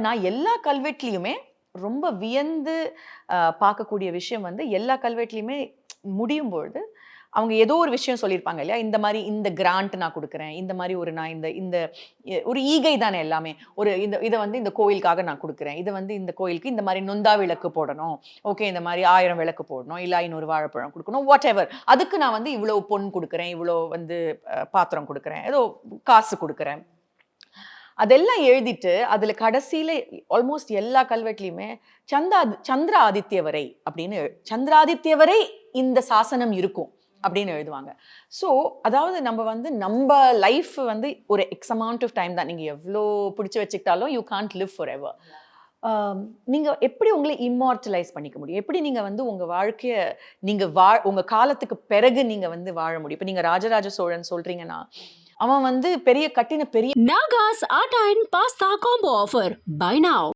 நான் எல்லா கல்வெட்டுலயுமே ரொம்ப வியந்து பார்க்கக்கூடிய விஷயம் வந்து எல்லா கல்வெட்டுலயுமே முடியும் பொழுது அவங்க ஏதோ ஒரு விஷயம் சொல்லியிருப்பாங்க இல்லையா? இந்த மாரி இந்த கிராண்ட் நான் குடுக்குறேன். இந்த மாரி ஒரு நான் இந்த இந்த ஒரு ஈகை தானே எல்லாமே. ஒரு இத வந்து இந்த கோயிலுக்காக நான் குடுக்குறேன். இது வந்து இந்த கோயிலுக்கு இந்த மாரி நொந்தா விளக்கு போடணும். ஓகே இந்த மாரி 1000 விளக்கு போடணும். இல்ல 500 வாழைப்பழம் குடுக்கணும். வாட்டெவர். அதுக்கு நான் வந்து இவ்வளவு பொன் குடுக்குறேன். இவ்வளோ வந்து பாத்திரம் குடுக்குறேன். ஏதோ காசு குடுக்குறேன். அதெல்லாம் எழுதிட்டு, அதுல கடைசியில ஆல்மோஸ்ட் எல்லா கல்வெட்டுலயுமே சந்திர ஆதித்யவரை அப்படின்னு சந்திராதித்யவரை இந்த சாசனம் இருக்கும் அப்படின்னு எழுதுவாங்க. ஸோ, அதாவது நம்ம வந்து நம்ப லைஃப் வந்து ஒரு எக்ஸ் அமவுண்ட் ஆஃப் டைம் தான். நீங்க எவ்ளோ பிடிச்சு வச்சுக்கிட்டாலும் யூ கான்ட் லிவ் ஃபாரெவர். நீங்க எப்படி உங்கள இம்மார்டலைஸ் பண்ணிக்க முடியும்? எப்படி நீங்க வந்து உங்க வாழ்க்கைய நீங்க உங்க காலத்துக்கு பிறகு நீங்க வந்து வாழ முடியும்? இப்ப நீங்க ராஜராஜ சோழன் சொல்றீங்கன்னா, அவன் வந்து கட்டின பெரிய Naga's Art and Pasta Combo Offer. Buy now.